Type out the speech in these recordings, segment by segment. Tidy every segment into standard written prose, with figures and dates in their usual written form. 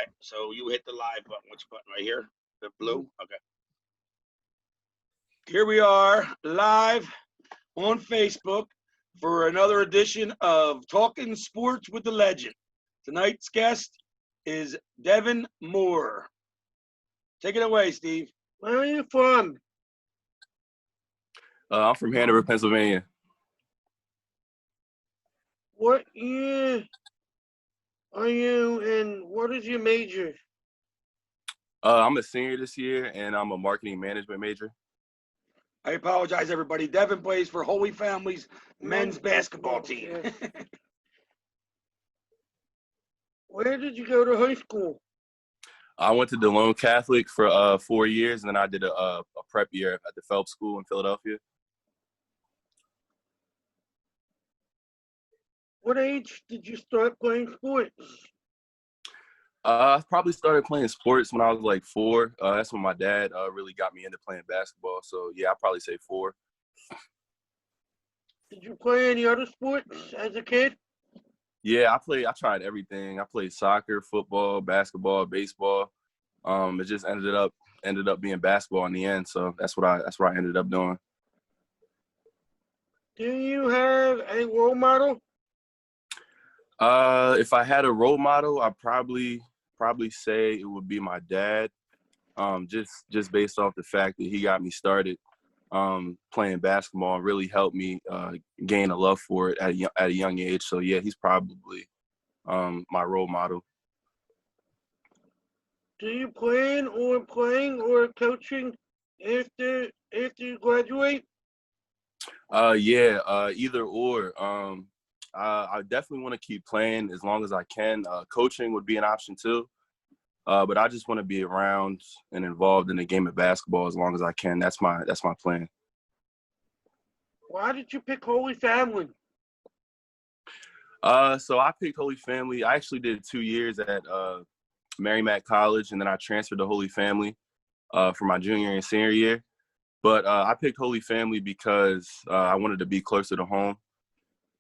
right, so you hit the live button. Which button right here? The blue? Okay. Here we are live on Facebook for another edition of Talking Sports with the Legend. Tonight's guest is Devon Moore. Take it away, Steve. Where are you from? I'm from Hanover, Pennsylvania. What year are you and what is your major? I'm a senior this year, and I'm a marketing management major. I apologize, everybody. Devon plays for Holy Family's men's basketball team. Yeah. Where did you go to high school? I went to DeLone Catholic for 4 years, and then I did a prep year at the Phelps School in Philadelphia. What age did you start playing sports? I probably started playing sports when I was like 4. That's when my dad really got me into playing basketball. So, yeah, I'd probably say 4. Did you play any other sports as a kid? Yeah, I tried everything. I played soccer, football, basketball, baseball. It just ended up being basketball in the end. So that's what I ended up doing. Do you have a role model? If I had a role model, I'd probably say it would be my dad. Just based off the fact that he got me started playing basketball and really helped me gain a love for it at a young age. So yeah, he's probably my role model. Do you plan on playing or coaching after you graduate? Yeah, either or. I definitely want to keep playing as long as I can. Coaching would be an option too. But I just want to be around and involved in the game of basketball as long as I can. That's my plan. Why did you pick Holy Family? So I picked Holy Family. I actually did 2 years at Merrimack College, and then I transferred to Holy Family for my junior and senior year. But I picked Holy Family because I wanted to be closer to home.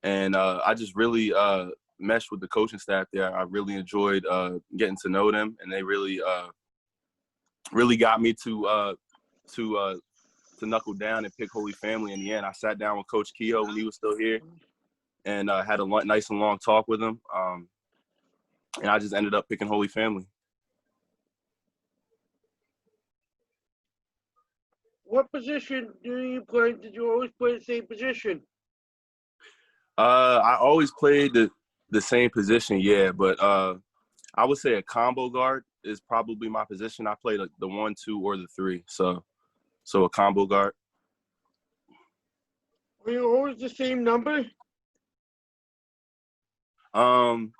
And I just really meshed with the coaching staff there. I really enjoyed getting to know them, and they really got me to knuckle down and pick Holy Family in the end. I sat down with Coach Kehoe when he was still here, and had a nice and long talk with him, and I just ended up picking Holy Family. What position do you play? Did you always play the same position? I always played the same position, yeah, but I would say a combo guard is probably my position. I play the 1, 2, or the 3, so a combo guard. Were you always the same number? For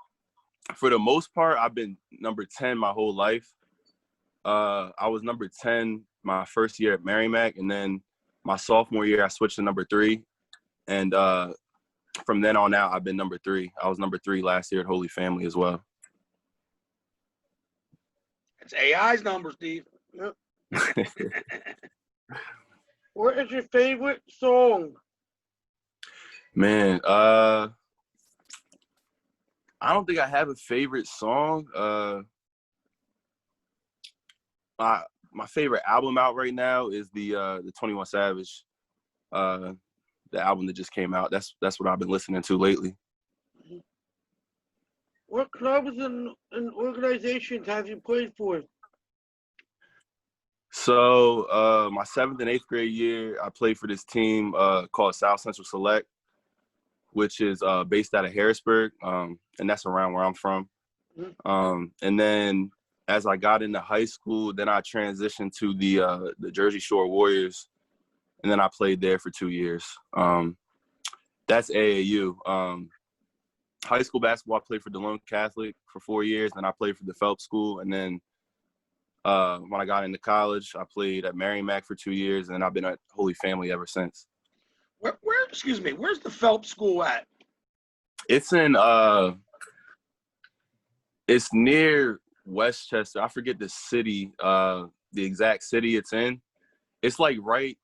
the most part, I've been number 10 my whole life. I was number 10 my first year at Merrimack, and then my sophomore year I switched to number 3, and from then on out, I've been number 3. I was number 3 last year at Holy Family as well. It's AI's number, Steve. Yep. What is your favorite song? Man, I don't think I have a favorite song. My favorite album out right now is the 21 Savage. The album that just came out. That's what I've been listening to lately. What clubs and organizations have you played for? So my 7th and 8th grade year, I played for this team called South Central Select, which is based out of Harrisburg, and that's around where I'm from. And then as I got into high school, then I transitioned to the Jersey Shore Warriors, and then I played there for 2 years. That's AAU. High school basketball, I played for DeLone Catholic for 4 years, and I played for the Phelps School. And then when I got into college, I played at Merrimack for 2 years, and I've been at Holy Family ever since. Where's the Phelps School at? It's in it's near Westchester. I forget the city, the exact city it's in. It's like right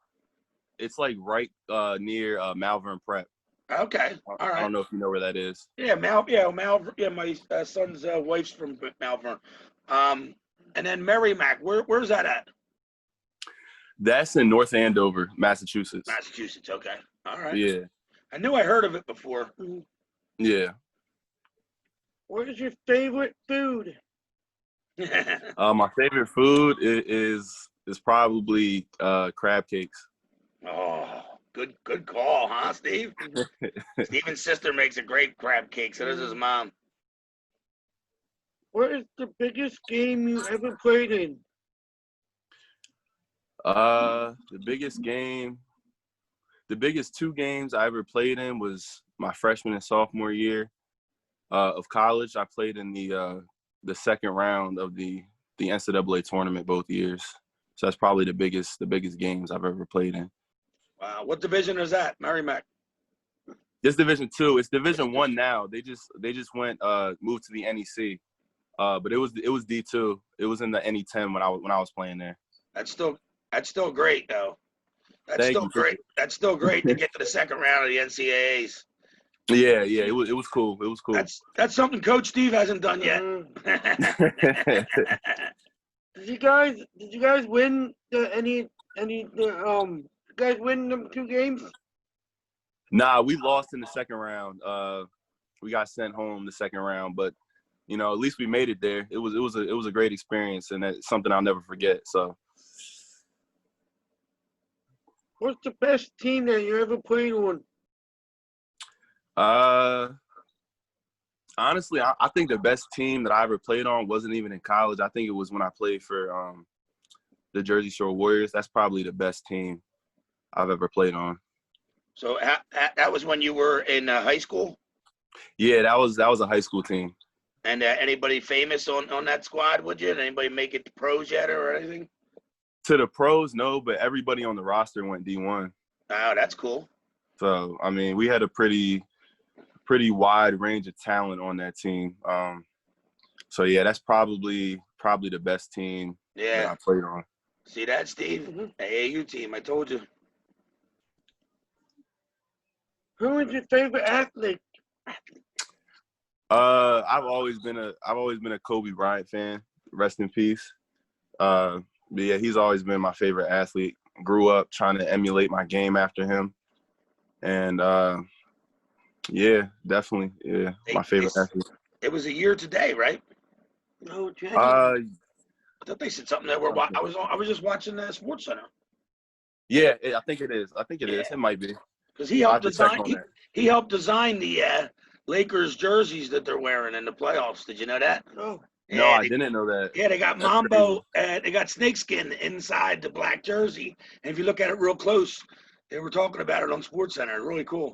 near Malvern Prep. Okay. All I right. don't know if you know where that is. Yeah, Malvern. Yeah, my son's wife's from Malvern. Um, and then Merrimack. Where's that at? That's in North Andover, Massachusetts. Massachusetts. Okay. All right. Yeah, I knew I heard of it before. yeah. What is your favorite food? My favorite food is probably crab cakes. Oh, good call, huh, Steve? Steven's sister makes a great crab cake. So does his mom. What is the biggest game you ever played in? The biggest game, the biggest two games I ever played in was my freshman and sophomore year of college. I played in the second round of the NCAA tournament both years. So that's probably the biggest games I've ever played in. Wow. What division is that? Merrimack. It's Division II. It's Division I now. They just went moved to the NEC. But it was D2. It was in the NE10 when I was playing there. That's still great though. That's Thank still you. great. That's still great to get to the second round of the NCAAs. Yeah. It was cool. It was cool. That's something Coach Steve hasn't done yet. Did you guys win you guys win them 2 games? Nah, we lost in the second round. We got sent home the second round, but you know, at least we made it there. It was a great experience, and it's something I'll never forget. So, What's the best team that you ever played on? honestly, I think the best team that I ever played on wasn't even in college. I think it was when I played for the Jersey Shore Warriors. That's probably the best team I've ever played on. So that was when you were in high school. Yeah, that was a high school team. And anybody famous on that squad? Would you? Did anybody make it to pros yet or anything? To the pros, no, but everybody on the roster went D1. Oh, that's cool. So, I mean, we had a pretty wide range of talent on that team. So yeah, that's probably the best team that I played on. See that, Steve? Mm-hmm. AAU team. I told you. Who is your favorite athlete? I've always been a Kobe Bryant fan. Rest in peace. But yeah, he's always been my favorite athlete. Grew up trying to emulate my game after him, and yeah, definitely, yeah, my favorite athlete. It was a year today, right? No, Jay. I thought they said something that I was just watching the Sports Center. Yeah, I think it is. It might be. Because he helped design. He helped design the Lakers jerseys that they're wearing in the playoffs. Did you know that? Oh. Yeah, no, I didn't know that. Yeah, they got Mambo. They got snakeskin inside the black jersey. And if you look at it real close, they were talking about it on Sports Center. Really cool.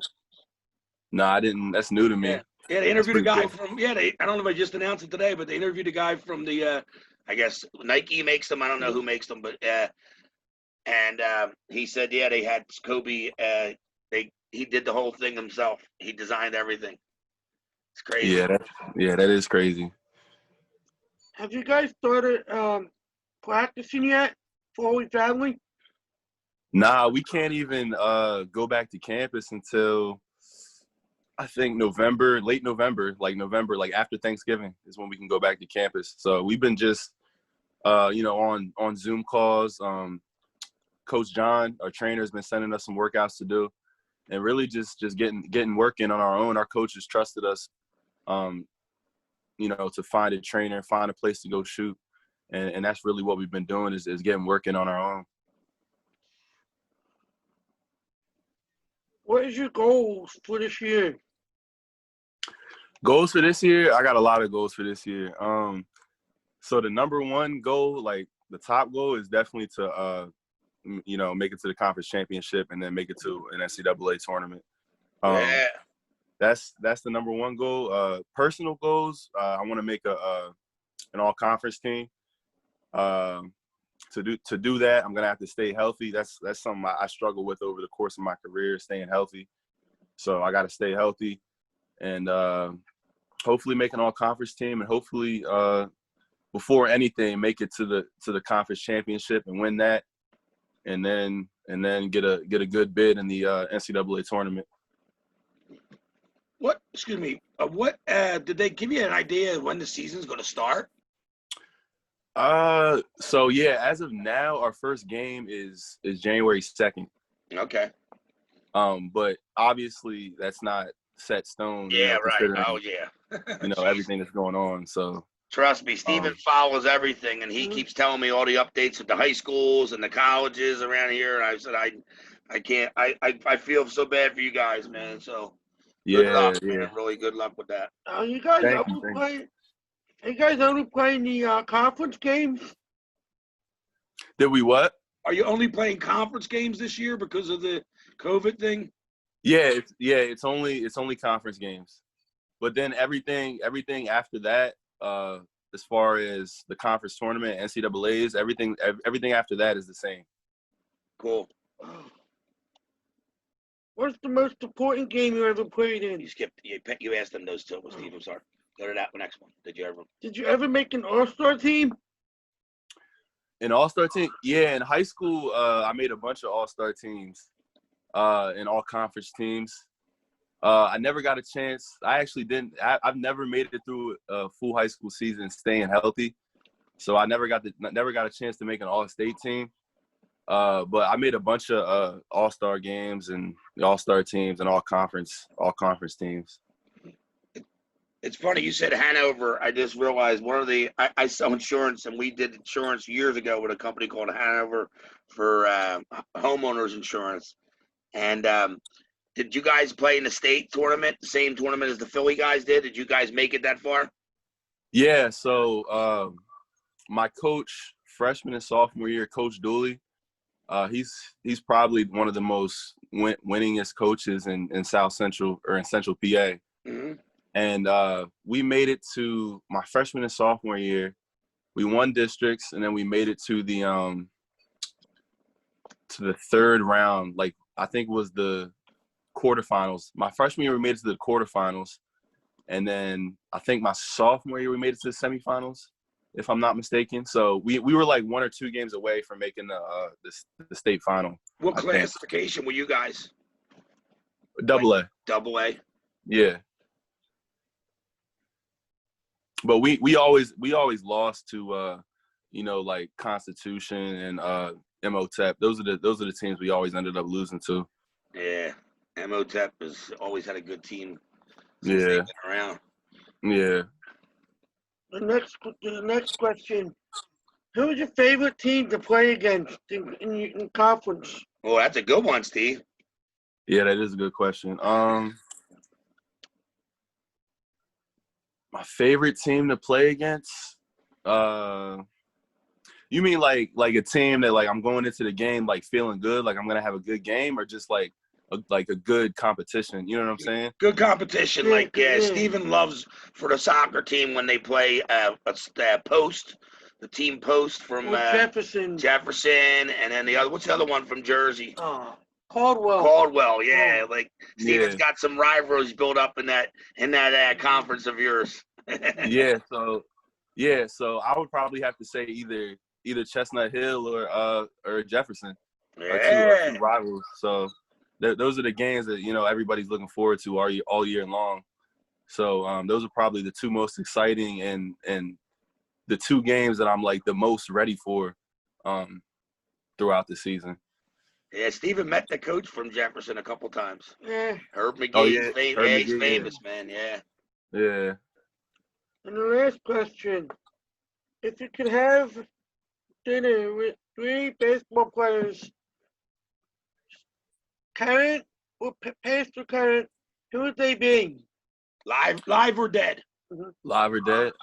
No, I didn't. That's new to me. Yeah, they interviewed a guy cool. from. Yeah, I don't know if I just announced it today, but they interviewed a guy from the. I guess Nike makes them. I don't know who makes them, but and he said, yeah, they had Kobe. He did the whole thing himself. He designed everything. It's crazy. Yeah, that is crazy. Have you guys started practicing yet before we traveling? Nah, we can't even go back to campus until I think late November, like after Thanksgiving is when we can go back to campus. So we've been just on Zoom calls. Coach John, our trainer, has been sending us some workouts to do, and really just getting working on our own. Our coaches trusted us, to find a trainer, find a place to go shoot, and that's really what we've been doing is getting working on our own. What is your goals for this year? Goals for this year? I got a lot of goals for this year. So the number one goal, like the top goal, is definitely to make it to the conference championship and then make it to an NCAA tournament. Yeah. That's the number one goal. Personal goals, I want to make an all-conference team. To do that, I'm gonna have to stay healthy. That's something I struggle with over the course of my career, staying healthy. So I got to stay healthy, and hopefully make an all-conference team, and hopefully before anything, make it to the conference championship and win that, and then get a good bid in the NCAA tournament. what? Excuse me. What did they give you an idea of when the season's going to start? So yeah, as of now, our first game is January 2nd. Okay. But obviously that's not set stone. Yeah, right. Considering Oh, yeah. Jeez. everything that's going on. So Trust me, Steven follows everything, and he keeps telling me all the updates with the high schools and the colleges around here. And I said, I can't. I feel so bad for you guys, man. So good luck, man. Really good luck with that. You guys Thank only you. play? You guys only playing the conference games? Did we what? Are you only playing conference games this year because of the COVID thing? Yeah, it's only conference games. But then everything after that, as far as the conference tournament, NCAA's, everything after that is the same. Cool. What's the most important game you ever played in? You skipped. You asked them those two, Steve. I'm sorry. Go to that next one. Did you ever make an all-star team? An all-star team? Yeah, in high school, I made a bunch of all-star teams, in all conference teams. I never got a chance. I actually didn't. I've never made it through a full high school season staying healthy, so I never got a chance to make an all-state team. But I made a bunch of all-star games and all-star teams and all conference teams. It's funny you said Hanover. I just realized I sell insurance, and we did insurance years ago with a company called Hanover for homeowners insurance. And did you guys play in the state tournament, the same tournament as the Philly guys did? Did you guys make it that far? Yeah. So my coach, freshman and sophomore year, Coach Dooley, he's probably one of the most winningest coaches in South Central or in Central PA. Mm-hmm. And we made it to my freshman and sophomore year. We won districts, and then we made it to the third round. Like, I think it was the quarterfinals. My freshman year, we made it to the quarterfinals. And then I think my sophomore year, we made it to the semifinals, if I'm not mistaken. So we were like 1 or 2 games away from making the state final. What classification were you guys? Double A. Double A? Yeah. But we always lost to like Constitution and MOTEP. Those are the teams we always ended up losing to. Yeah. MOTEP has always had a good team since they've been around. Yeah. The next question. Who is your favorite team to play against in conference? Oh, that's a good one, Steve. Yeah, that is a good question. My favorite team to play against? You mean like a team that like I'm going into the game like feeling good, like I'm gonna have a good game, or just like a good competition? You know what I'm saying? Good competition. Steven loves for the soccer team when they play the team post from Jefferson, and then what's the other one from Jersey? Caldwell, yeah. Like Steven's got some rivalries built up in that conference of yours. So I would probably have to say either Chestnut Hill or Jefferson. Are two rivals. So those are the games that everybody's looking forward to all year long. So those are probably the two most exciting and the two games that I'm like the most ready for throughout the season. Yeah, Steven met the coach from Jefferson a couple times. Yeah. Herb McGee. Oh, yeah. He's famous, man. Yeah. Yeah. And the last question. If you could have dinner with 3 baseball players, current or past or current, who would they be? Live or dead? Mm-hmm. Live or dead?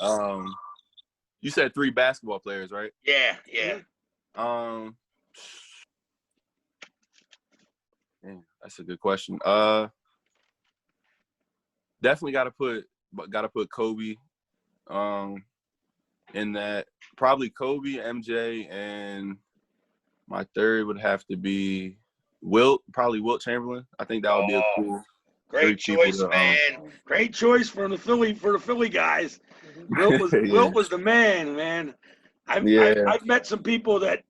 You said 3 basketball players, right? Yeah. Man, that's a good question. Definitely gotta put Kobe in that. Probably Kobe, MJ, and my third would have to be Wilt Chamberlain. I think that would be a cool. Great choice, man. Great choice for the Philly guys. Wilt was the man. I've met some people that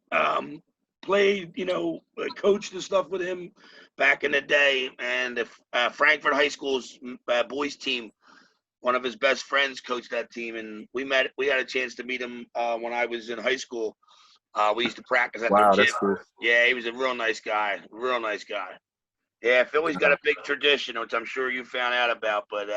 played, coached and stuff with him back in the day. And if Frankfurt High School's boys team, one of his best friends coached that team, and we had a chance to meet him when I was in high school. We used to practice at their Wow, gym. that's cool. Yeah, he was a real nice guy. Real nice guy. Yeah, Philly's got a big tradition, which I'm sure you found out about. But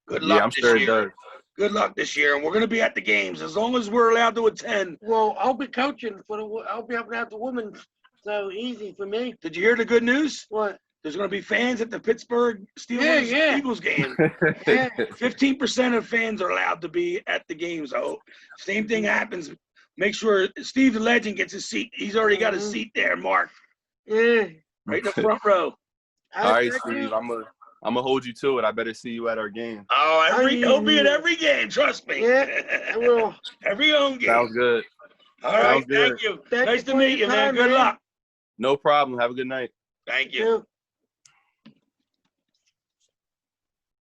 good luck Yeah, I'm this sure it year. does. Good luck this year, and we're going to be at the games as long as we're allowed to attend. Well, I'll be coaching I'll be helping out the women, so easy for me. Did you hear the good news? What? There's going to be fans at the Pittsburgh Steelers Yeah. Eagles game. Yeah. 15% of fans are allowed to be at the game. So same thing happens. Make sure Steve the Legend gets his seat. He's already got his seat there marked. Yeah. Right in the front row. All right, Steve, I'm gonna hold you to it. I better see you at our game. Oh, he'll be at every game. Trust me. Yeah, I will. Every home game. Sounds good. All right, Sounds good. thank you. Thank Nice you to for meet your you, man. time, Good man. luck. No problem. Have a good night. Thank you. Too.